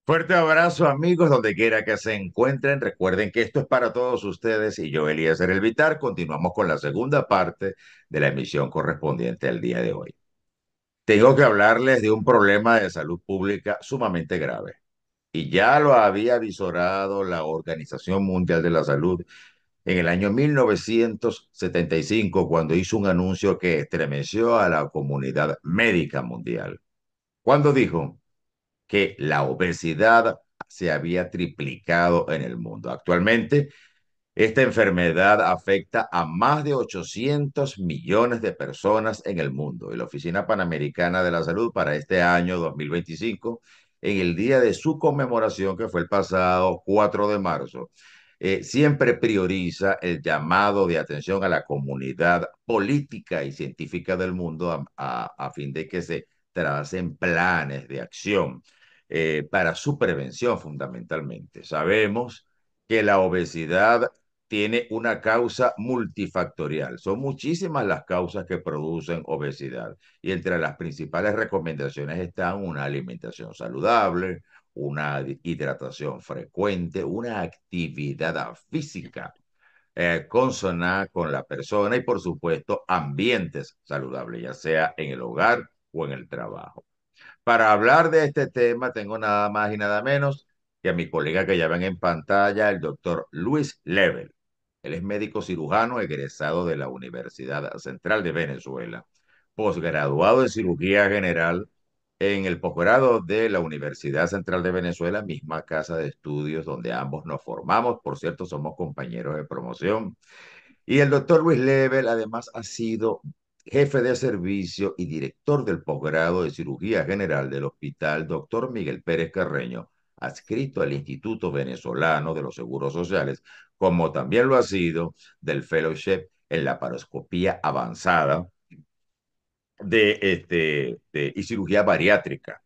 Fuerte abrazo, amigos, donde quiera que se encuentren. Recuerden que esto es para todos ustedes y yo, Eliezer El Vitar, continuamos con la segunda parte de la emisión correspondiente al día de hoy. Tengo que hablarles de un problema de salud pública sumamente grave y ya lo había avisorado la Organización Mundial de la Salud en el año 1975 cuando hizo un anuncio que estremeció a la comunidad médica mundial. Cuando dijo que la obesidad se había triplicado en el mundo. Actualmente, esta enfermedad afecta a más de 800 millones de personas en el mundo. Y la Oficina Panamericana de la Salud para este año 2025, en el día de su conmemoración, que fue el pasado 4 de marzo, siempre prioriza el llamado de atención a la comunidad política y científica del mundo a fin de que se tracen planes de acción para su prevención fundamentalmente. Sabemos que la obesidad tiene una causa multifactorial. Son muchísimas las causas que producen obesidad y entre las principales recomendaciones están una alimentación saludable, una hidratación frecuente, una actividad física consona con la persona y por supuesto ambientes saludables, ya sea en el hogar o en el trabajo. Para hablar de este tema, tengo nada más y nada menos que a mi colega que ya ven en pantalla, el doctor Luis Level. Él es médico cirujano egresado de la Universidad Central de Venezuela, posgraduado en cirugía general en el posgrado de la Universidad Central de Venezuela, misma casa de estudios donde ambos nos formamos. Por cierto, somos compañeros de promoción. Y el doctor Luis Level además ha sido jefe de servicio y director del posgrado de cirugía general del Hospital Doctor Miguel Pérez Carreño, adscrito al Instituto Venezolano de los Seguros Sociales, como también lo ha sido del fellowship en la paroscopía avanzada y cirugía bariátrica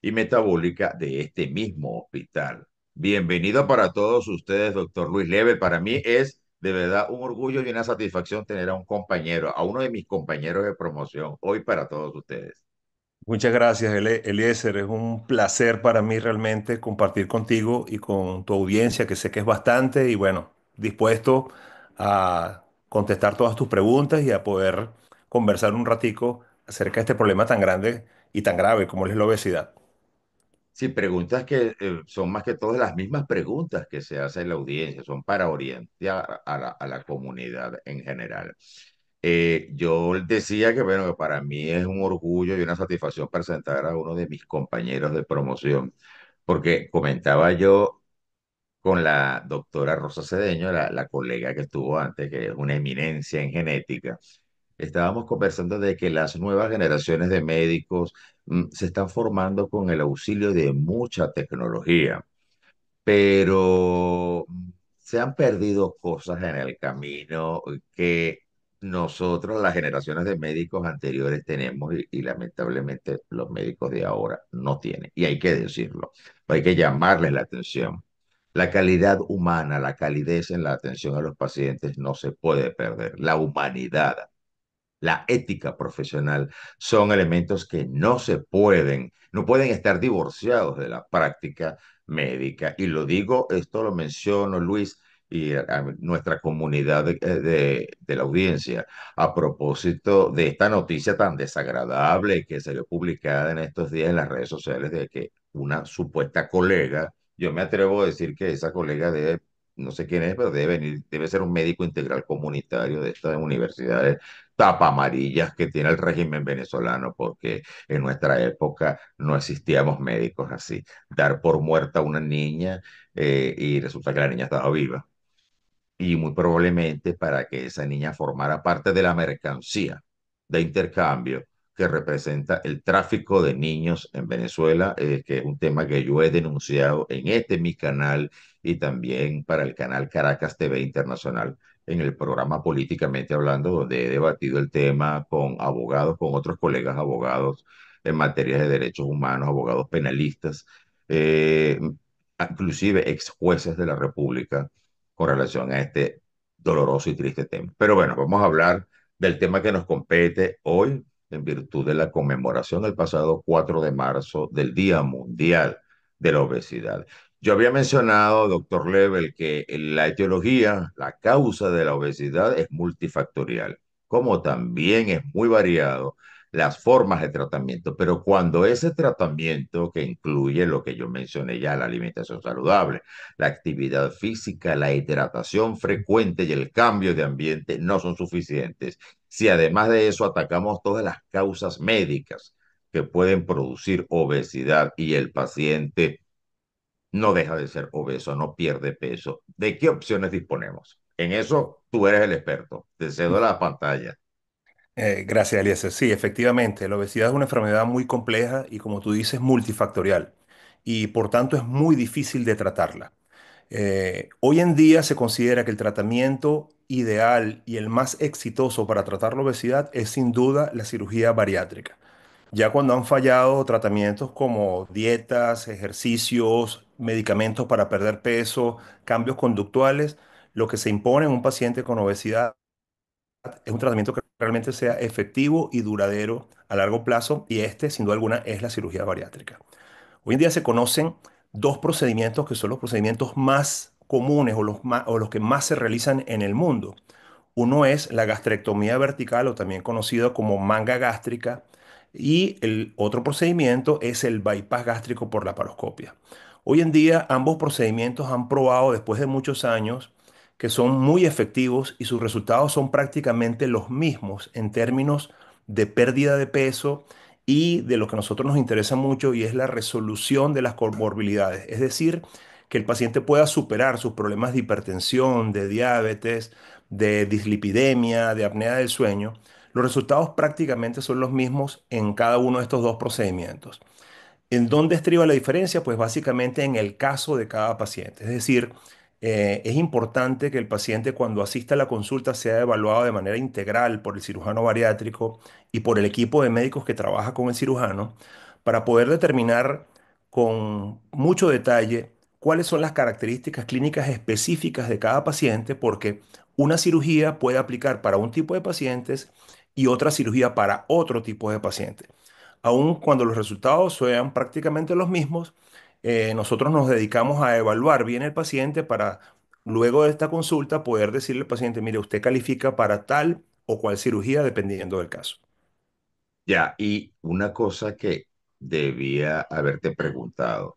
y metabólica de este mismo hospital. Bienvenido para todos ustedes, doctor Luis Level. Para mí es de verdad un orgullo y una satisfacción tener a un compañero, a uno de mis compañeros de promoción, hoy para todos ustedes. Muchas gracias, Eliezer. Es un placer para mí realmente compartir contigo y con tu audiencia, que sé que es bastante, y bueno, dispuesto a contestar todas tus preguntas y a poder conversar un ratico acerca de este problema tan grande y tan grave como es la obesidad. Sí, preguntas que son más que todas las mismas preguntas que se hace en la audiencia, son para orientar a la comunidad en general. Yo decía que, bueno, que para mí es un orgullo y una satisfacción presentar a uno de mis compañeros de promoción, porque comentaba yo con la doctora Rosa Cedeño, la colega que estuvo antes, que es una eminencia en genética. Estábamos conversando de que las nuevas generaciones de médicos se están formando con el auxilio de mucha tecnología, pero se han perdido cosas en el camino que nosotros, las generaciones de médicos anteriores, tenemos y lamentablemente los médicos de ahora no tienen. Y hay que decirlo, hay que llamarles la atención. La calidad humana, la calidez en la atención a los pacientes no se puede perder. La humanidad, la ética profesional son elementos que no pueden estar divorciados de la práctica médica. Y lo digo, esto lo menciono, Luis, y a nuestra comunidad de la audiencia, a propósito de esta noticia tan desagradable que salió publicada en estos días en las redes sociales de que una supuesta colega, yo me atrevo a decir que esa colega debe, no sé quién es, pero debe ser un médico integral comunitario de estas universidades tapa amarillas que tiene el régimen venezolano, porque en nuestra época no existíamos médicos así. Dar por muerta a una niña y resulta que la niña estaba viva. Y muy probablemente para que esa niña formara parte de la mercancía de intercambio que representa el tráfico de niños en Venezuela, que es un tema que yo he denunciado en este mi canal y también para el canal Caracas TV Internacional en el programa Políticamente Hablando, donde he debatido el tema con abogados, con otros colegas abogados en materia de derechos humanos, abogados penalistas, eh, inclusive ex jueces de la República con relación a este doloroso y triste tema. Pero bueno, vamos a hablar del tema que nos compete hoy en virtud de la conmemoración el pasado 4 de marzo del Día Mundial de la obesidad. Yo había mencionado, doctor Level, que la etiología, la causa de la obesidad es multifactorial, como también es muy variado las formas de tratamiento, pero cuando ese tratamiento que incluye lo que yo mencioné ya, la alimentación saludable, la actividad física, la hidratación frecuente y el cambio de ambiente no son suficientes, si además de eso atacamos todas las causas médicas que pueden producir obesidad y el paciente no deja de ser obeso, no pierde peso, ¿de qué opciones disponemos? En eso tú eres el experto. Te cedo la pantalla. Gracias, Eliezer. Sí, efectivamente, la obesidad es una enfermedad muy compleja y, como tú dices, multifactorial y por tanto es muy difícil de tratarla. Hoy en día se considera que el tratamiento ideal y el más exitoso para tratar la obesidad es sin duda la cirugía bariátrica. Ya cuando han fallado tratamientos como dietas, ejercicios, medicamentos para perder peso, cambios conductuales, lo que se impone en un paciente con obesidad es un tratamiento que realmente sea efectivo y duradero a largo plazo, y este, sin duda alguna, es la cirugía bariátrica. Hoy en día se conocen dos procedimientos que son los procedimientos más comunes o los que más se realizan en el mundo. Uno es la gastrectomía vertical, o también conocido como manga gástrica, y el otro procedimiento es el bypass gástrico por laparoscopia. Hoy en día ambos procedimientos han probado después de muchos años que son muy efectivos y sus resultados son prácticamente los mismos en términos de pérdida de peso y de lo que a nosotros nos interesa mucho, y es la resolución de las comorbilidades. Es decir, que el paciente pueda superar sus problemas de hipertensión, de diabetes, de dislipidemia, de apnea del sueño. Los resultados prácticamente son los mismos en cada uno de estos dos procedimientos. ¿En dónde estriba la diferencia? Pues básicamente en el caso de cada paciente. Es decir, es importante que el paciente, cuando asista a la consulta, sea evaluado de manera integral por el cirujano bariátrico y por el equipo de médicos que trabaja con el cirujano, para poder determinar con mucho detalle cuáles son las características clínicas específicas de cada paciente, porque una cirugía puede aplicar para un tipo de pacientes y otra cirugía para otro tipo de pacientes. Aun cuando los resultados sean prácticamente los mismos, nosotros nos dedicamos a evaluar bien el paciente para luego de esta consulta poder decirle al paciente: mire, usted califica para tal o cual cirugía dependiendo del caso. Ya, y una cosa que debía haberte preguntado,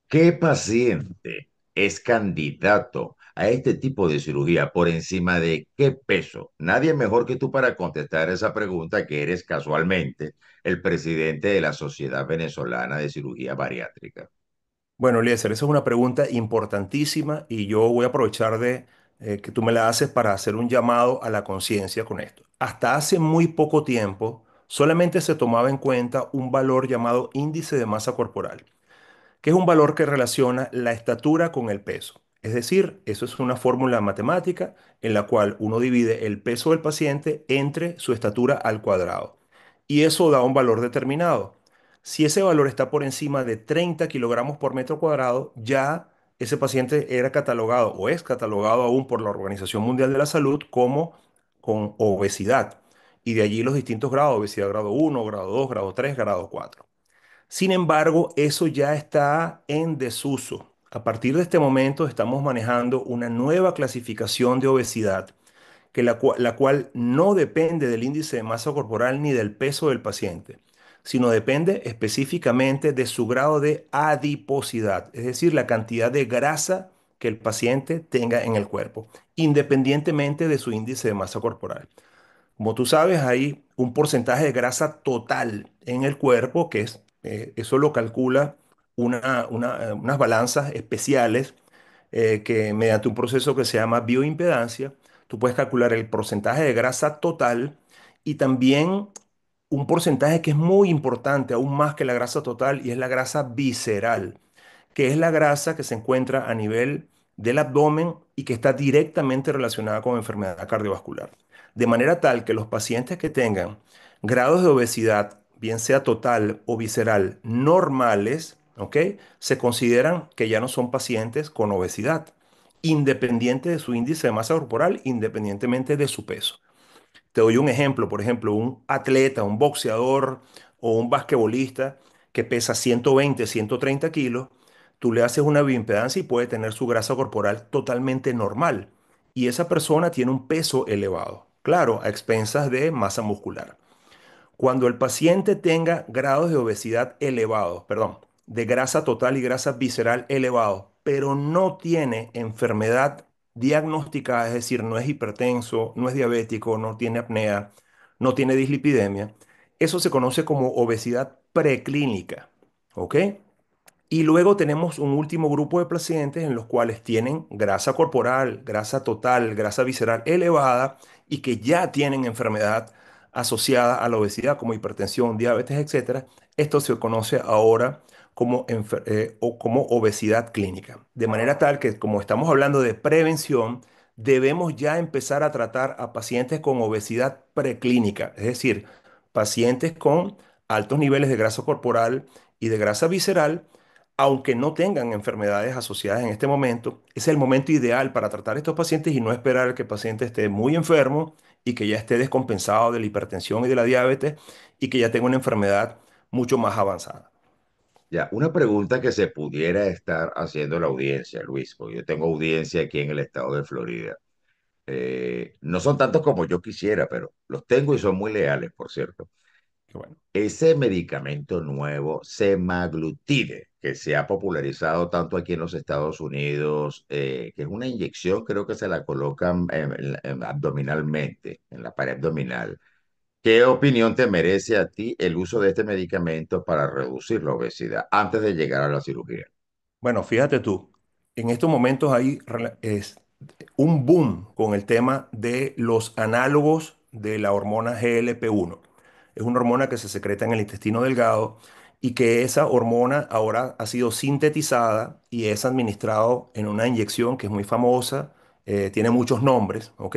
¿qué paciente es candidato a este tipo de cirugía por encima de qué peso? Nadie mejor que tú para contestar esa pregunta, que eres casualmente el presidente de la Sociedad Venezolana de Cirugía Bariátrica. Bueno, Eliezer, esa es una pregunta importantísima y yo voy a aprovechar de que tú me la haces para hacer un llamado a la conciencia con esto. Hasta hace muy poco tiempo solamente se tomaba en cuenta un valor llamado índice de masa corporal, que es un valor que relaciona la estatura con el peso. Es decir, eso es una fórmula matemática en la cual uno divide el peso del paciente entre su estatura al cuadrado. Y eso da un valor determinado. Si ese valor está por encima de 30 kilogramos por metro cuadrado, ya ese paciente era catalogado o es catalogado aún por la Organización Mundial de la Salud como con obesidad. Y de allí los distintos grados: obesidad grado 1, grado 2, grado 3, grado 4. Sin embargo, eso ya está en desuso. A partir de este momento estamos manejando una nueva clasificación de obesidad, que la cual no depende del índice de masa corporal ni del peso del paciente, sino depende específicamente de su grado de adiposidad, es decir, la cantidad de grasa que el paciente tenga en el cuerpo, independientemente de su índice de masa corporal. Como tú sabes, hay un porcentaje de grasa total en el cuerpo, que es, eso lo calcula unas balanzas especiales, que mediante un proceso que se llama bioimpedancia, tú puedes calcular el porcentaje de grasa total y también un porcentaje que es muy importante, aún más que la grasa total, y es la grasa visceral, que es la grasa que se encuentra a nivel del abdomen y que está directamente relacionada con enfermedad cardiovascular. De manera tal que los pacientes que tengan grados de obesidad, bien sea total o visceral, normales, ¿ok? Se consideran que ya no son pacientes con obesidad, independiente de su índice de masa corporal, independientemente de su peso. Te doy un ejemplo: por ejemplo, un atleta, un boxeador o un basquetbolista que pesa 120, 130 kilos, tú le haces una bioimpedancia y puede tener su grasa corporal totalmente normal. Y esa persona tiene un peso elevado, claro, a expensas de masa muscular. Cuando el paciente tenga grados de obesidad elevados, perdón, de grasa total y grasa visceral elevados, pero no tiene enfermedad diagnosticada, es decir, no es hipertenso, no es diabético, no tiene apnea, no tiene dislipidemia, eso se conoce como obesidad preclínica, ¿ok? Y luego tenemos un último grupo de pacientes en los cuales tienen grasa corporal, grasa total, grasa visceral elevada y que ya tienen enfermedad asociada a la obesidad como hipertensión, diabetes, etcétera. Esto se conoce ahora como, o como obesidad clínica. De manera tal que, como estamos hablando de prevención, debemos ya empezar a tratar a pacientes con obesidad preclínica, es decir, pacientes con altos niveles de grasa corporal y de grasa visceral aunque no tengan enfermedades asociadas en este momento, es el momento ideal para tratar a estos pacientes y no esperar a que el paciente esté muy enfermo y que ya esté descompensado de la hipertensión y de la diabetes y que ya tenga una enfermedad mucho más avanzada. Ya, una pregunta que se pudiera estar haciendo la audiencia, Luis, porque yo tengo audiencia aquí en el estado de Florida. No son tantos como yo quisiera, pero los tengo y Sí, son muy leales, por cierto. qué bueno. Ese medicamento nuevo, semaglutide, que se ha popularizado tanto aquí en los Estados Unidos, que es una inyección, creo que se la colocan abdominalmente, en la pared abdominal. ¿Qué opinión te merece a ti el uso de este medicamento para reducir la obesidad antes de llegar a la cirugía? Bueno, fíjate tú, en estos momentos hay un boom con el tema de los análogos de la hormona GLP-1. Es una hormona que se secreta en el intestino delgado y que esa hormona ahora ha sido sintetizada y es administrado en una inyección que es muy famosa, tiene muchos nombres, ¿ok?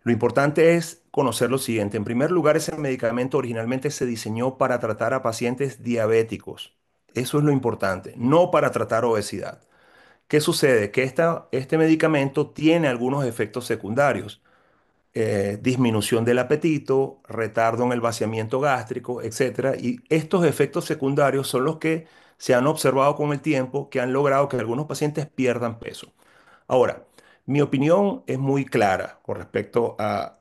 Lo importante es conocer lo siguiente. En primer lugar, ese medicamento originalmente se diseñó para tratar a pacientes diabéticos. Eso es lo importante, no para tratar obesidad. ¿Qué sucede? Que este medicamento tiene algunos efectos secundarios. Disminución del apetito, retardo en el vaciamiento gástrico, etcétera. Y estos efectos secundarios son los que se han observado con el tiempo, que han logrado que algunos pacientes pierdan peso. Ahora, mi opinión es muy clara con respecto a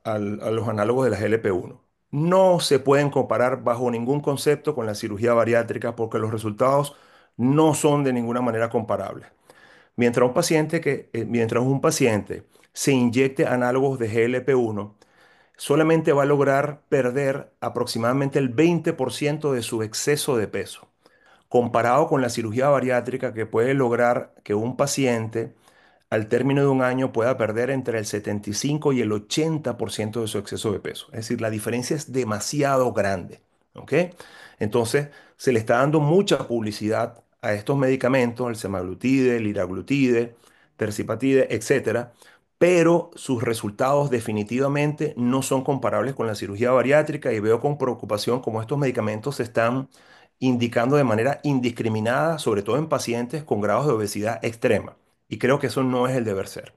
los análogos de la GLP-1. No se pueden comparar bajo ningún concepto con la cirugía bariátrica porque los resultados no son de ninguna manera comparables. Mientras un paciente se inyecte análogos de GLP-1, solamente va a lograr perder aproximadamente el 20% de su exceso de peso, comparado con la cirugía bariátrica que puede lograr que un paciente al término de un año pueda perder entre el 75 y el 80% de su exceso de peso. Es decir, la diferencia es demasiado grande. ¿Ok? Entonces, se le está dando mucha publicidad a estos medicamentos, el semaglutide, el liraglutide, tercipatide, etcétera, pero sus resultados definitivamente no son comparables con la cirugía bariátrica y veo con preocupación cómo estos medicamentos se están indicando de manera indiscriminada, sobre todo en pacientes con grados de obesidad extrema. Y creo que eso no es el deber ser.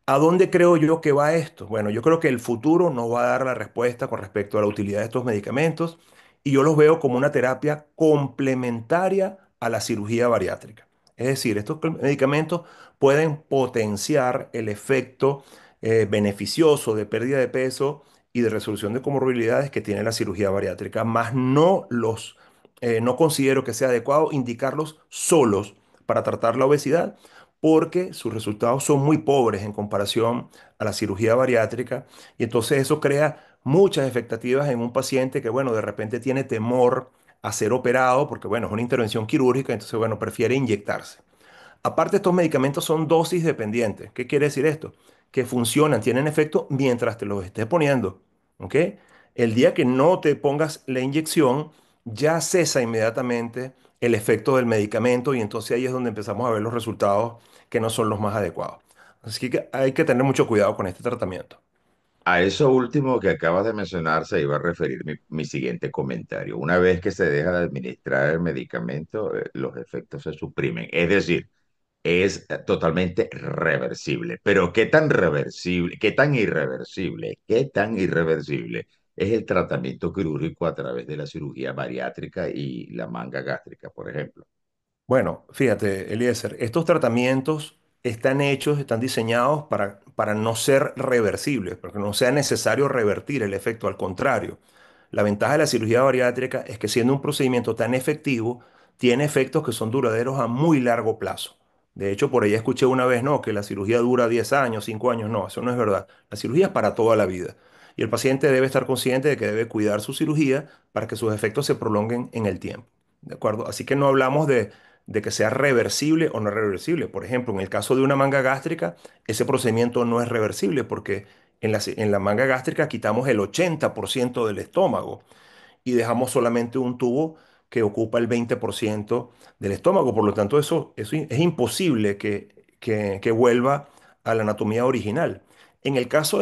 ¿A dónde creo yo que va esto? Bueno, yo creo que el futuro nos va a dar la respuesta con respecto a la utilidad de estos medicamentos y yo los veo como una terapia complementaria a la cirugía bariátrica. Es decir, estos medicamentos pueden potenciar el efecto beneficioso de pérdida de peso y de resolución de comorbilidades que tiene la cirugía bariátrica, más no considero que sea adecuado indicarlos solos para tratar la obesidad porque sus resultados son muy pobres en comparación a la cirugía bariátrica y entonces eso crea muchas expectativas en un paciente que, bueno, de repente tiene temor a ser operado porque, bueno, es una intervención quirúrgica, entonces, bueno, prefiere inyectarse. Aparte, estos medicamentos son dosis dependientes. ¿Qué quiere decir esto? Que funcionan, tienen efecto mientras te los estés poniendo. ¿Ok? El día que no te pongas la inyección, ya cesa inmediatamente el efecto del medicamento y entonces ahí es donde empezamos a ver los resultados que no son los más adecuados. Así que hay que tener mucho cuidado con este tratamiento. A eso último que acabas de mencionar se iba a referir mi siguiente comentario. Una vez que se deja de administrar el medicamento, los efectos se suprimen. Es decir, es totalmente reversible. Pero ¿qué tan reversible, qué tan irreversible, qué tan irreversible es el tratamiento quirúrgico a través de la cirugía bariátrica y la manga gástrica, por ejemplo. Bueno, fíjate, Eliezer, estos tratamientos están hechos, están diseñados para no ser reversibles, para que no sea necesario revertir el efecto. Al contrario, la ventaja de la cirugía bariátrica es que siendo un procedimiento tan efectivo, tiene efectos que son duraderos a muy largo plazo. De hecho, por ahí escuché una vez, no, que la cirugía dura 10 años, 5 años. No, eso no es verdad. La cirugía es para toda la vida. Y el paciente debe estar consciente de que debe cuidar su cirugía para que sus efectos se prolonguen en el tiempo. ¿De acuerdo? Así que no hablamos de que sea reversible o no reversible. Por ejemplo, en el caso de una manga gástrica, ese procedimiento no es reversible porque en la manga gástrica quitamos el 80% del estómago y dejamos solamente un tubo que ocupa el 20% del estómago. Por lo tanto, eso es imposible que vuelva a la anatomía original. En el caso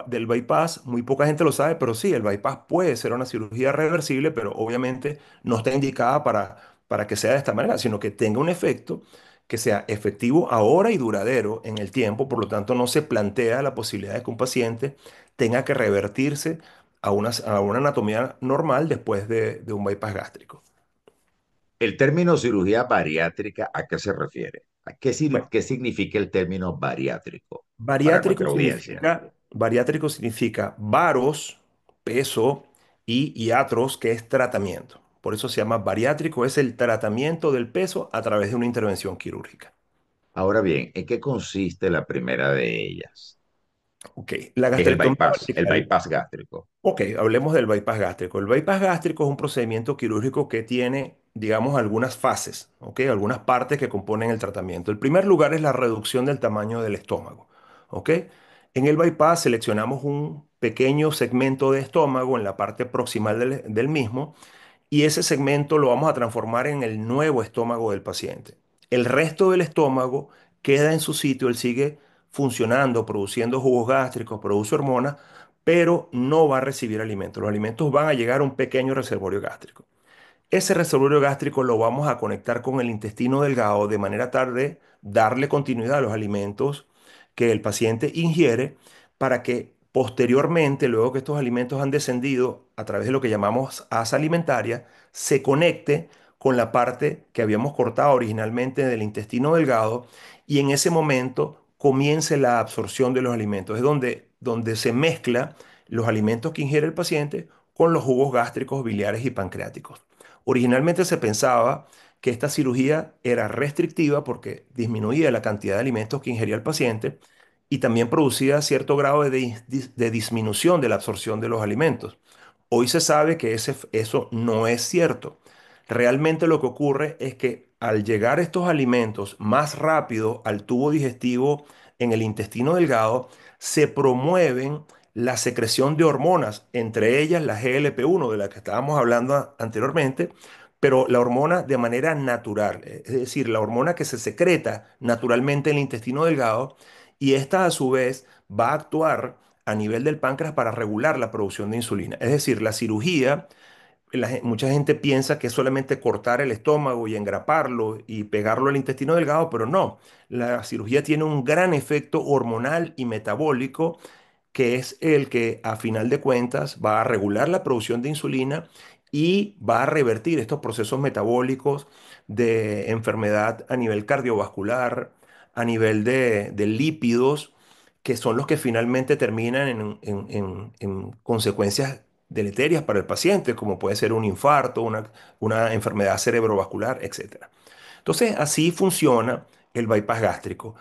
del bypass, muy poca gente lo sabe, pero sí, el bypass puede ser una cirugía reversible, pero obviamente no está indicada para que sea de esta manera, sino que tenga un efecto que sea efectivo ahora y duradero en el tiempo. Por lo tanto, no se plantea la posibilidad de que un paciente tenga que revertirse a una anatomía normal después de un bypass gástrico. El término cirugía bariátrica, ¿a qué se refiere? Bueno, ¿Qué significa el término bariátrico para bariátrico nuestra audiencia? significa, bariátrico significa varos, peso, y iatros, que es tratamiento. Por eso se llama bariátrico, es el tratamiento del peso a través de una intervención quirúrgica. Ahora bien, ¿en qué consiste la primera de ellas? Ok, la Que es gastrectomía el vertical. bypass gástrico. Ok, hablemos del bypass gástrico. El bypass gástrico es un procedimiento quirúrgico que tiene, digamos, algunas fases, ok, algunas partes que componen el tratamiento. El primer lugar es la reducción del tamaño del estómago, ok. En el bypass seleccionamos un pequeño segmento de estómago en la parte proximal del mismo y ese segmento lo vamos a transformar en el nuevo estómago del paciente. El resto del estómago queda en su sitio, él sigue funcionando, produciendo jugos gástricos, produce hormonas, pero no va a recibir alimentos. Los alimentos van a llegar a un pequeño reservorio gástrico. Ese reservorio gástrico lo vamos a conectar con el intestino delgado de manera tal de darle continuidad a los alimentos que el paciente ingiere para que posteriormente, luego que estos alimentos han descendido a través de lo que llamamos asa alimentaria, se conecte con la parte que habíamos cortado originalmente del intestino delgado y en ese momento comience la absorción de los alimentos. Es donde se mezcla los alimentos que ingiere el paciente con los jugos gástricos, biliares y pancreáticos. Originalmente se pensaba que esta cirugía era restrictiva porque disminuía la cantidad de alimentos que ingería el paciente y también producía cierto grado de disminución de la absorción de los alimentos. Hoy se sabe que eso no es cierto. Realmente lo que ocurre es que al llegar estos alimentos más rápido al tubo digestivo en el intestino delgado, se promueven la secreción de hormonas, entre ellas la GLP-1 de la que estábamos hablando anteriormente, pero la hormona de manera natural, es decir, la hormona que se secreta naturalmente en el intestino delgado y esta a su vez va a actuar a nivel del páncreas para regular la producción de insulina. Es decir, la cirugía, mucha gente piensa que es solamente cortar el estómago y engraparlo y pegarlo al intestino delgado, pero no. La cirugía tiene un gran efecto hormonal y metabólico que es el que a final de cuentas va a regular la producción de insulina y va a revertir estos procesos metabólicos de enfermedad a nivel cardiovascular, a nivel de lípidos, que son los que finalmente terminan en consecuencias deleterias para el paciente, como puede ser un infarto, una enfermedad cerebrovascular, etcétera. Entonces, así funciona el bypass gástrico.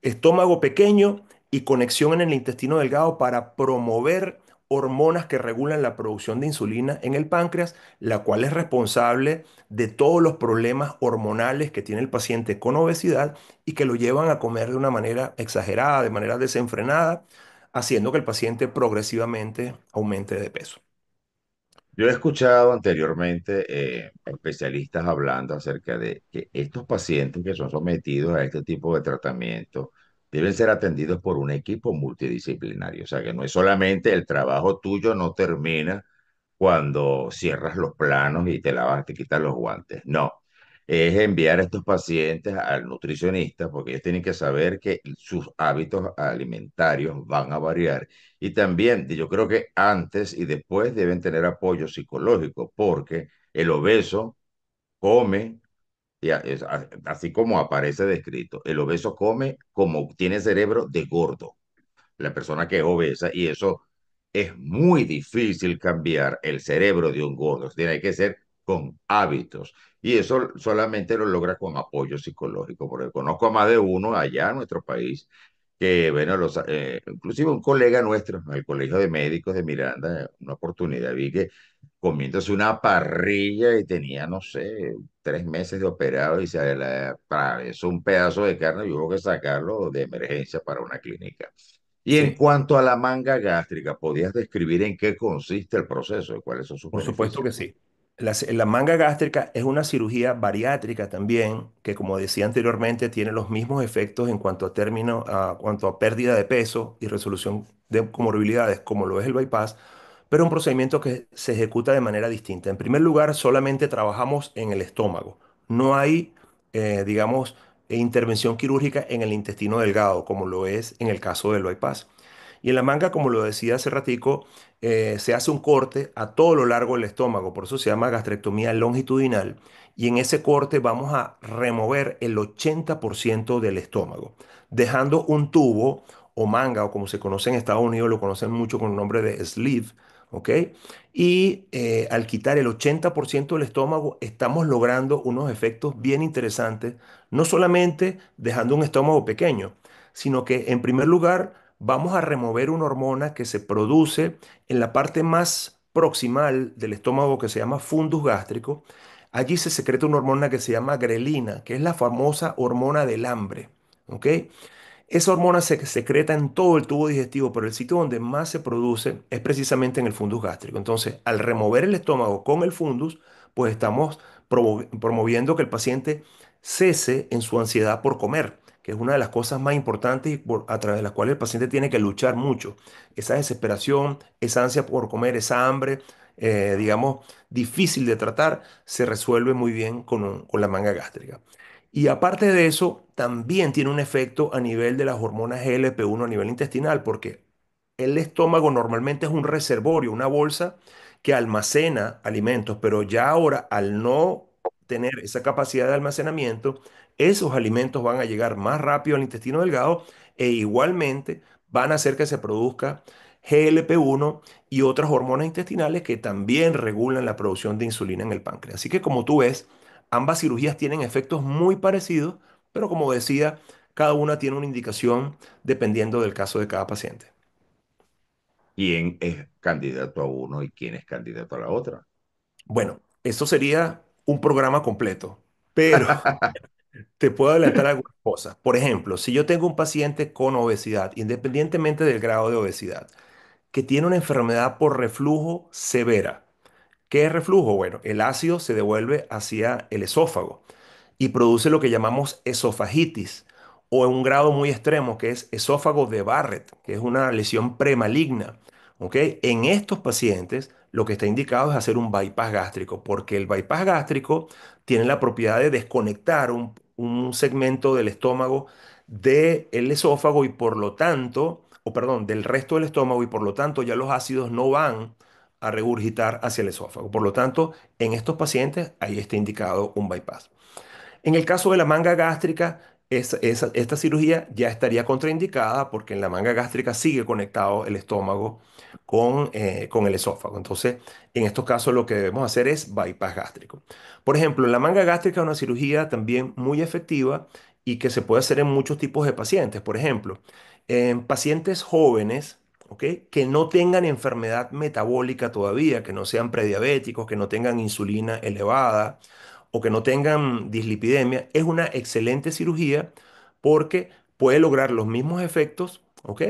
Estómago pequeño y conexión en el intestino delgado para promover hormonas que regulan la producción de insulina en el páncreas, la cual es responsable de todos los problemas hormonales que tiene el paciente con obesidad y que lo llevan a comer de una manera exagerada, de manera desenfrenada, haciendo que el paciente progresivamente aumente de peso. Yo he escuchado anteriormente especialistas hablando acerca de que estos pacientes que son sometidos a este tipo de tratamiento deben ser atendidos por un equipo multidisciplinario. O sea, que no es solamente el trabajo tuyo, no termina cuando cierras los planos y te lavas, te quitas los guantes. No. es enviar a estos pacientes al nutricionista, porque ellos tienen que saber que sus hábitos alimentarios van a variar. Y también yo creo que antes y después deben tener apoyo psicológico, porque el obeso come, así como aparece descrito, el obeso come como tiene cerebro de gordo, la persona que es obesa, y eso es muy difícil cambiar el cerebro de un gordo. Tiene que ser con hábitos. Y eso solamente lo logra con apoyo psicológico, porque conozco a más de uno allá en nuestro país que, bueno, inclusive un colega nuestro, en el Colegio de Médicos de Miranda, una oportunidad vi que comiéndose una parrilla y tenía, no sé, 3 meses de operado y se le atravesó un pedazo de carne y hubo que sacarlo de emergencia para una clínica. Y en Sí. cuanto a la manga gástrica, ¿podías describir en qué consiste el proceso y cuáles son sus Por supuesto beneficios? que sí. La manga gástrica es una cirugía bariátrica también, que como decía anteriormente, tiene los mismos efectos en cuanto a término, a cuanto a pérdida de peso y resolución de comorbilidades, como lo es el bypass, pero un procedimiento que se ejecuta de manera distinta. En primer lugar, solamente trabajamos en el estómago. No hay, digamos, intervención quirúrgica en el intestino delgado, como lo es en el caso del bypass. Y en la manga, como lo decía hace ratico, se hace un corte a todo lo largo del estómago, por eso se llama gastrectomía longitudinal. Y en ese corte vamos a remover el 80% del estómago, dejando un tubo o manga, o como se conoce en Estados Unidos, lo conocen mucho con el nombre de sleeve, ¿ok? Y al quitar el 80% del estómago, estamos logrando unos efectos bien interesantes, no solamente dejando un estómago pequeño, sino que en primer lugar vamos a remover una hormona que se produce en la parte más proximal del estómago que se llama fundus gástrico. Allí se secreta una hormona que se llama grelina, que es la famosa hormona del hambre. ¿Ok? Esa hormona se secreta en todo el tubo digestivo, pero el sitio donde más se produce es precisamente en el fundus gástrico. Entonces, al remover el estómago con el fundus, pues estamos promoviendo que el paciente cese en su ansiedad por comer, que es una de las cosas más importantes y a través de las cuales el paciente tiene que luchar mucho. Esa desesperación, esa ansia por comer, esa hambre, digamos, difícil de tratar, se resuelve muy bien con la manga gástrica. Y aparte de eso, también tiene un efecto a nivel de las hormonas GLP-1 a nivel intestinal, porque el estómago normalmente es un reservorio, una bolsa que almacena alimentos, pero ya ahora al no tener esa capacidad de almacenamiento, esos alimentos van a llegar más rápido al intestino delgado e igualmente van a hacer que se produzca GLP-1 y otras hormonas intestinales que también regulan la producción de insulina en el páncreas. Así que como tú ves, ambas cirugías tienen efectos muy parecidos, pero como decía, cada una tiene una indicación dependiendo del caso de cada paciente. ¿Quién es candidato a uno y quién es candidato a la otra? Bueno, eso sería un programa completo, pero te puedo adelantar algunas cosas. Por ejemplo, si yo tengo un paciente con obesidad, independientemente del grado de obesidad, que tiene una enfermedad por reflujo severa. ¿Qué es reflujo? Bueno, el ácido se devuelve hacia el esófago y produce lo que llamamos esofagitis o en un grado muy extremo que es esófago de Barrett, que es una lesión premaligna. ¿Ok? En estos pacientes lo que está indicado es hacer un bypass gástrico, porque el bypass gástrico tiene la propiedad de desconectar un segmento del estómago del esófago y por lo tanto, o perdón, del resto del estómago y por lo tanto ya los ácidos no van a regurgitar hacia el esófago. Por lo tanto, en estos pacientes ahí está indicado un bypass. En el caso de la manga gástrica, esta cirugía ya estaría contraindicada porque en la manga gástrica sigue conectado el estómago con el esófago. Entonces, en estos casos lo que debemos hacer es bypass gástrico. Por ejemplo, la manga gástrica es una cirugía también muy efectiva y que se puede hacer en muchos tipos de pacientes. Por ejemplo, en pacientes jóvenes, ¿ok? Que no tengan enfermedad metabólica todavía, que no sean prediabéticos, que no tengan insulina elevada o que no tengan dislipidemia, es una excelente cirugía porque puede lograr los mismos efectos, ¿ok?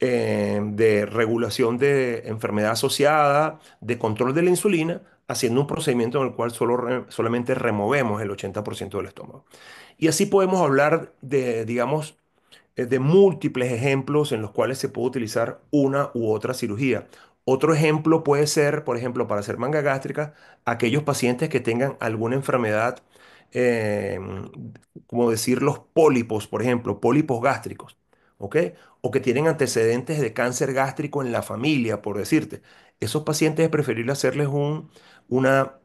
De regulación de enfermedad asociada, de control de la insulina, haciendo un procedimiento en el cual solamente removemos el 80% del estómago. Y así podemos hablar de, digamos, de múltiples ejemplos en los cuales se puede utilizar una u otra cirugía. Otro ejemplo puede ser, por ejemplo, para hacer manga gástrica, aquellos pacientes que tengan alguna enfermedad eh, como decir, los pólipos, por ejemplo, pólipos gástricos, ¿ok? O que tienen antecedentes de cáncer gástrico en la familia, por decirte. Esos pacientes es preferible hacerles una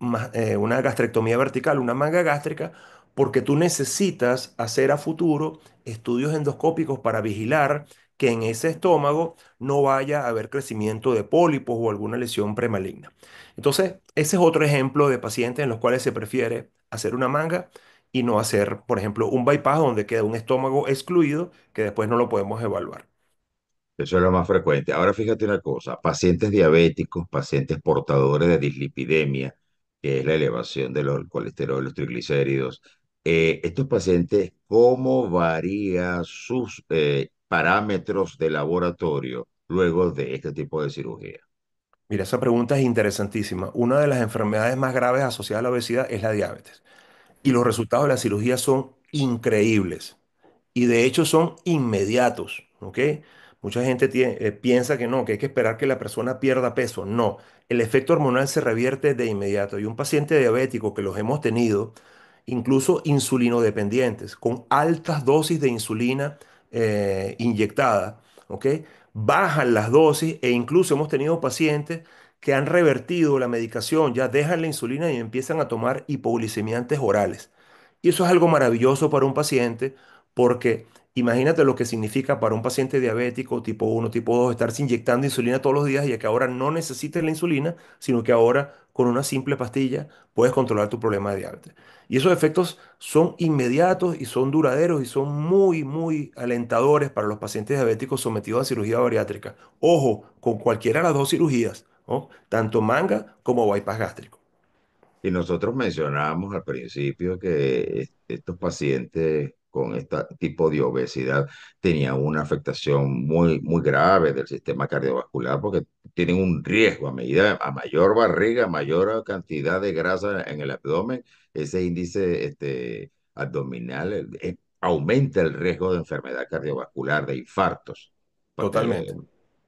gastrectomía vertical, una manga gástrica, porque tú necesitas hacer a futuro estudios endoscópicos para vigilar que en ese estómago no vaya a haber crecimiento de pólipos o alguna lesión premaligna. Entonces, ese es otro ejemplo de pacientes en los cuales se prefiere hacer una manga y no hacer, por ejemplo, un bypass donde queda un estómago excluido que después no lo podemos evaluar. Eso es lo más frecuente. Ahora fíjate una cosa, pacientes diabéticos, pacientes portadores de dislipidemia, que es la elevación de los colesterol, los triglicéridos, estos pacientes, ¿cómo varía sus parámetros de laboratorio luego de este tipo de cirugía? Mira, esa pregunta es interesantísima. Una de las enfermedades más graves asociadas a la obesidad es la diabetes. Y los resultados de la cirugía son increíbles. Y de hecho son inmediatos, ¿ok? Mucha gente piensa que no, que hay que esperar que la persona pierda peso. No, el efecto hormonal se revierte de inmediato. Y un paciente diabético que los hemos tenido, incluso insulinodependientes, con altas dosis de insulina inyectada, ¿ok? Bajan las dosis e incluso hemos tenido pacientes que han revertido la medicación, ya dejan la insulina y empiezan a tomar hipoglicemiantes orales. Y eso es algo maravilloso para un paciente porque imagínate lo que significa para un paciente diabético tipo uno tipo 2 estarse inyectando insulina todos los días y que ahora no necesites la insulina, sino que ahora con una simple pastilla puedes controlar tu problema de diabetes. Y esos efectos son inmediatos y son duraderos y son muy, muy alentadores para los pacientes diabéticos sometidos a cirugía bariátrica. Ojo, con cualquiera de las dos cirugías, ¿no? Tanto manga como bypass gástrico. Y nosotros mencionábamos al principio que estos pacientes con este tipo de obesidad tenían una afectación muy, muy grave del sistema cardiovascular porque tienen un riesgo a mayor barriga, mayor cantidad de grasa en el abdomen, ese índice abdominal aumenta el riesgo de enfermedad cardiovascular, de infartos, Totalmente.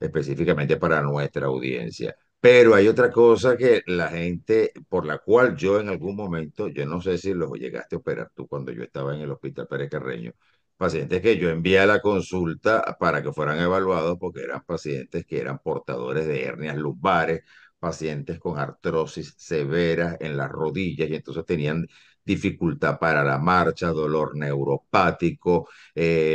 específicamente para nuestra audiencia. Pero hay otra cosa que la gente, por la cual yo en algún momento, yo no sé si los llegaste a operar tú cuando yo estaba en el Hospital Pérez Carreño, pacientes que yo envié a la consulta para que fueran evaluados porque eran pacientes que eran portadores de hernias lumbares, pacientes con artrosis severas en las rodillas y entonces tenían dificultad para la marcha, dolor neuropático,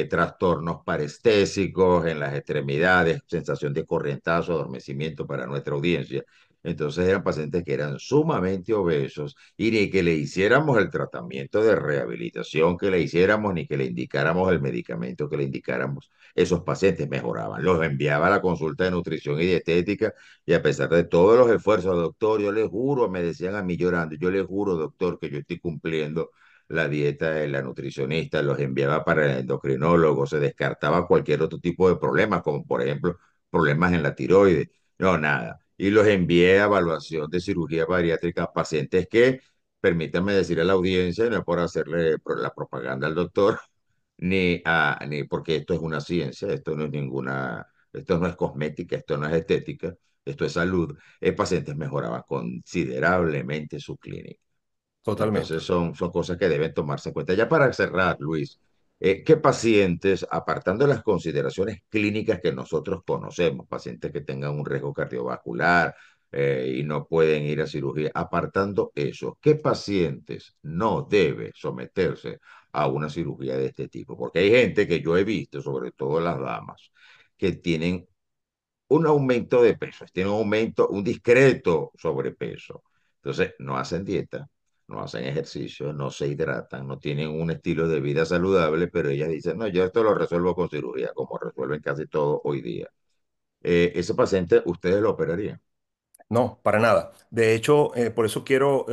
trastornos parestésicos en las extremidades, sensación de corrientazo, adormecimiento para nuestra audiencia. Entonces eran pacientes que eran sumamente obesos y ni que le hiciéramos el tratamiento de rehabilitación que le hiciéramos, ni que le indicáramos el medicamento que le indicáramos, esos pacientes mejoraban. Los enviaba a la consulta de nutrición y dietética y a pesar de todos los esfuerzos, doctor, yo le juro, me decían a mí llorando, yo le juro, doctor, que yo estoy cumpliendo la dieta de la nutricionista, los enviaba para el endocrinólogo, se descartaba cualquier otro tipo de problemas, como por ejemplo problemas en la tiroides. No, nada. Y los envié a evaluación de cirugía bariátrica a pacientes que, permítanme decir a la audiencia, no es por hacerle la propaganda al doctor, ni porque esto es una ciencia, esto no es ninguna, esto no es cosmética, esto no es estética, esto es salud. Pacientes mejoraban considerablemente su clínica. Totalmente. Entonces son cosas que deben tomarse en cuenta. Ya para cerrar, Luis, ¿qué pacientes, apartando las consideraciones clínicas que nosotros conocemos, pacientes que tengan un riesgo cardiovascular y no pueden ir a cirugía, apartando eso, qué pacientes no debe someterse a una cirugía de este tipo? Porque hay gente que yo he visto, sobre todo las damas, que tienen un aumento de peso, tiene un aumento, un discreto sobrepeso. Entonces, no hacen dieta, no hacen ejercicio, no se hidratan, no tienen un estilo de vida saludable, pero ellas dicen, no, yo esto lo resuelvo con cirugía, como resuelven casi todo hoy día. Ese paciente, ustedes lo operarían. No, para nada. De hecho, por eso quiero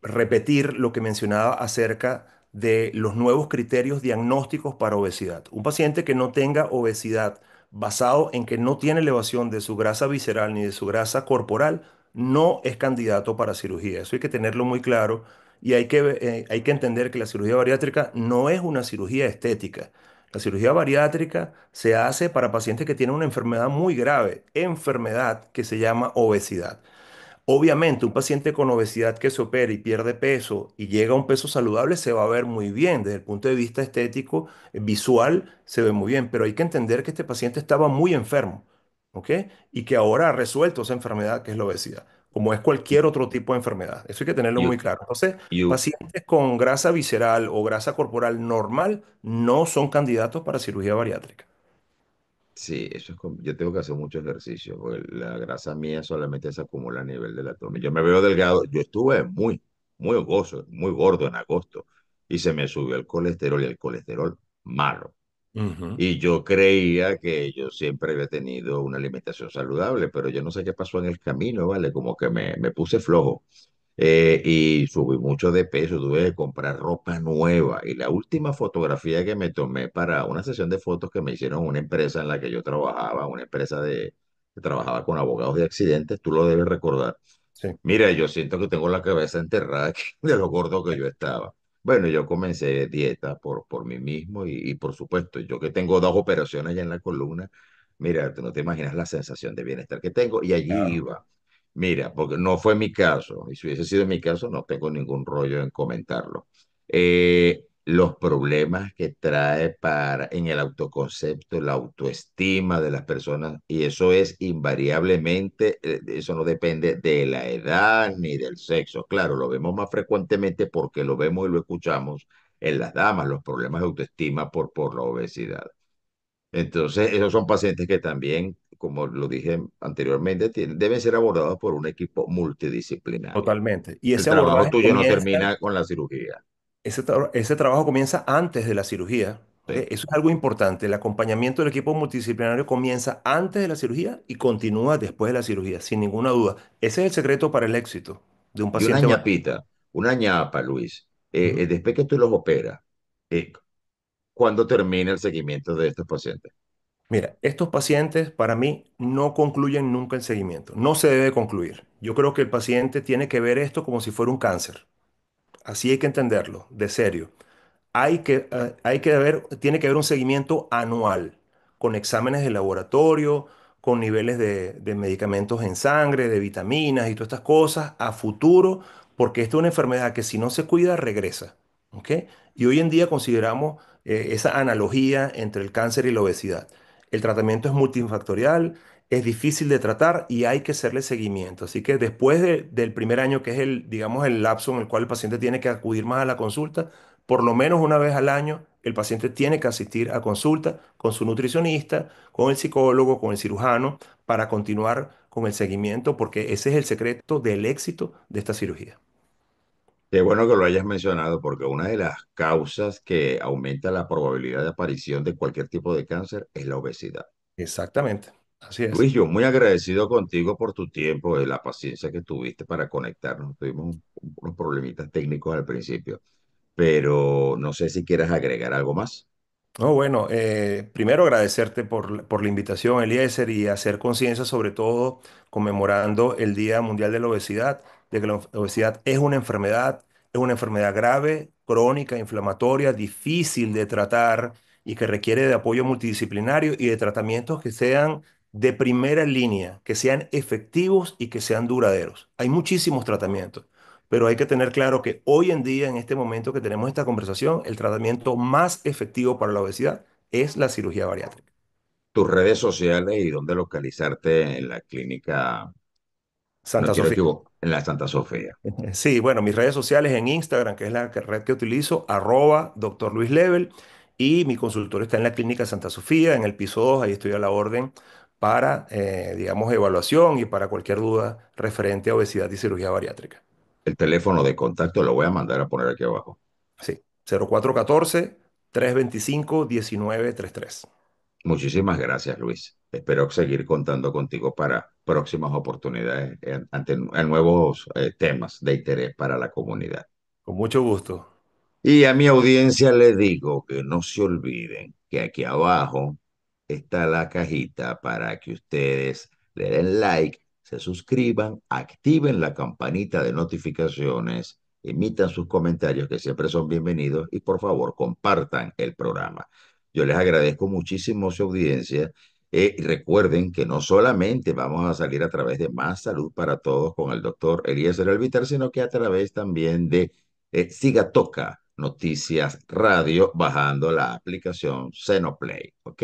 repetir lo que mencionaba acerca de los nuevos criterios diagnósticos para obesidad. Un paciente que no tenga obesidad basado en que no tiene elevación de su grasa visceral ni de su grasa corporal, no es candidato para cirugía. Eso hay que tenerlo muy claro y hay que entender que la cirugía bariátrica no es una cirugía estética. La cirugía bariátrica se hace para pacientes que tienen una enfermedad muy grave, enfermedad que se llama obesidad. Obviamente, un paciente con obesidad que se opera y pierde peso y llega a un peso saludable se va a ver muy bien. Desde el punto de vista estético, visual, se ve muy bien. Pero hay que entender que este paciente estaba muy enfermo, ¿ok? Y que ahora ha resuelto esa enfermedad que es la obesidad, como es cualquier otro tipo de enfermedad. Eso hay que tenerlo muy You, claro. Entonces, you, pacientes con grasa visceral o grasa corporal normal no son candidatos para cirugía bariátrica. sí, eso es yo tengo que hacer mucho ejercicio, porque la grasa mía solamente se acumula a nivel del abdomen. Yo me veo delgado, yo estuve muy gozo, muy gordo en agosto y se me subió el colesterol y el colesterol malo. Ujú. Y yo creía que yo siempre había tenido una alimentación saludable, pero yo no sé qué pasó en el camino, ¿vale? Como que me puse flojo. Y subí mucho de peso, tuve que comprar ropa nueva. Y la última fotografía que me tomé para una sesión de fotos que me hicieron una empresa en la que yo trabajaba, una empresa que trabajaba con abogados de accidentes, tú lo debes recordar. Sí. Mira, yo siento que tengo la cabeza enterrada aquí de lo gordo que yo estaba. Bueno, yo comencé dieta por mí mismo y por supuesto, yo que tengo dos operaciones ya en la columna, mira, tú no te imaginas la sensación de bienestar que tengo y allí Claro. iba. Mira, porque no fue mi caso, y si hubiese sido mi caso, no tengo ningún rollo en comentarlo. Los problemas que trae en el autoconcepto, la autoestima de las personas, y eso es invariablemente, eso no depende de la edad ni del sexo. Claro, lo vemos más frecuentemente porque lo vemos y lo escuchamos en las damas, los problemas de autoestima por la obesidad. Entonces, esos son pacientes que también, como lo dije anteriormente, deben ser abordados por un equipo multidisciplinario. Totalmente. Y El ese trabajo abordaje tuyo no comienza. termina con la cirugía. Ese trabajo comienza antes de la cirugía, ¿ok? Sí. Eso es algo importante. El acompañamiento del equipo multidisciplinario comienza antes de la cirugía y continúa después de la cirugía, sin ninguna duda. Ese es el secreto para el éxito de un Y una paciente bariátrico. ñapita, una ñapa, Luis, Ujú. después que tú los operas, eh, ¿cuándo termina el seguimiento de estos pacientes? Mira, estos pacientes para mí no concluyen nunca el seguimiento. No se debe concluir. Yo creo que el paciente tiene que ver esto como si fuera un cáncer. Así hay que entenderlo, de serio. Tiene que haber un seguimiento anual con exámenes de laboratorio, con niveles de medicamentos en sangre, de vitaminas y todas estas cosas a futuro, porque esta es una enfermedad que si no se cuida regresa. ¿Ok? Y hoy en día consideramos esa analogía entre el cáncer y la obesidad. El tratamiento es multifactorial, es difícil de tratar y hay que hacerle seguimiento. Así que después del primer año, que es digamos, el lapso en el cual el paciente tiene que acudir más a la consulta, por lo menos una vez al año, el paciente tiene que asistir a consulta con su nutricionista, con el psicólogo, con el cirujano, para continuar con el seguimiento, porque ese es el secreto del éxito de esta cirugía. Qué bueno que lo hayas mencionado, porque una de las causas que aumenta la probabilidad de aparición de cualquier tipo de cáncer es la obesidad. Exactamente, así es. Luis, yo muy agradecido contigo por tu tiempo y la paciencia que tuviste para conectarnos. Tuvimos unos problemitas técnicos al principio, pero no sé si quieres agregar algo más. No, bueno, primero agradecerte por la invitación, Eliezer, y hacer conciencia, sobre todo conmemorando el Día Mundial de la Obesidad, de que la obesidad es una enfermedad grave, crónica, inflamatoria, difícil de tratar y que requiere de apoyo multidisciplinario y de tratamientos que sean de primera línea, que sean efectivos y que sean duraderos. Hay muchísimos tratamientos. Pero hay que tener claro que hoy en día, en este momento que tenemos esta conversación, el tratamiento más efectivo para la obesidad es la cirugía bariátrica. Tus redes sociales y dónde localizarte en la clínica, no Santa quiero Sofía. equivocar, en la Santa Sofía. Sí, bueno, mis redes sociales en Instagram, que es red que utilizo, @Dr. Luis Level, y mi consultorio está en la clínica Santa Sofía, en el piso 2, ahí estoy a la orden para, digamos, evaluación y para cualquier duda referente a obesidad y cirugía bariátrica. El teléfono de contacto lo voy a mandar a poner aquí abajo. Sí, 0414-325-1933. Muchísimas gracias, Luis. Espero seguir contando contigo para próximas oportunidades en nuevos temas de interés para la comunidad. Con mucho gusto. Y a mi audiencia le digo que no se olviden que aquí abajo está la cajita para que ustedes le den like, se suscriban, activen la campanita de notificaciones, emitan sus comentarios que siempre son bienvenidos y por favor compartan el programa. Yo les agradezco muchísimo su audiencia Y recuerden que no solamente vamos a salir a través de Más Salud para Todos con el doctor Eliezer Elvitar, sino que a través también de Siga Toca Noticias Radio, bajando la aplicación Senoplay, ¿ok?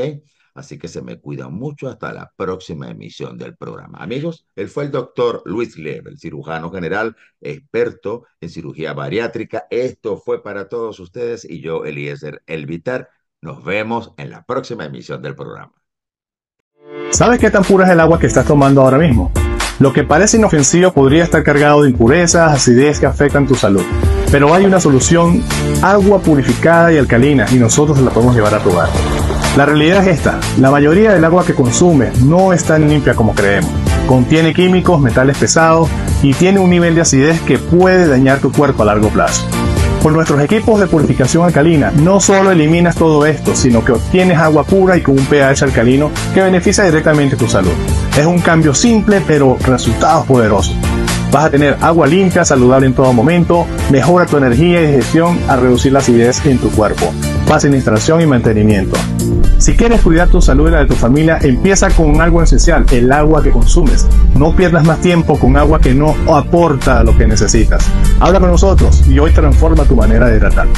Así que se me cuidan mucho hasta la próxima emisión del programa. Amigos, él fue el doctor Luis Lev, el cirujano general, experto en cirugía bariátrica. Esto fue para todos ustedes y yo, Eliezer Elvitar. Nos vemos en la próxima emisión del programa. ¿Sabes qué tan pura es el agua que estás tomando ahora mismo? Lo que parece inofensivo podría estar cargado de impurezas, acidez que afectan tu salud. Pero hay una solución: agua purificada y alcalina, y nosotros la podemos llevar a tu hogar. La realidad es esta: la mayoría del agua que consumes no es tan limpia como creemos. Contiene químicos, metales pesados y tiene un nivel de acidez que puede dañar tu cuerpo a largo plazo. Con nuestros equipos de purificación alcalina, no solo eliminas todo esto, sino que obtienes agua pura y con un pH alcalino que beneficia directamente tu salud. Es un cambio simple, pero resultados poderosos. Vas a tener agua limpia, saludable en todo momento, mejora tu energía y digestión al reducir la acidez en tu cuerpo. Fácil instalación y mantenimiento. Si quieres cuidar tu salud y la de tu familia, empieza con algo esencial: el agua que consumes. No pierdas más tiempo con agua que no aporta lo que necesitas. Habla con nosotros y hoy transforma tu manera de hidratar.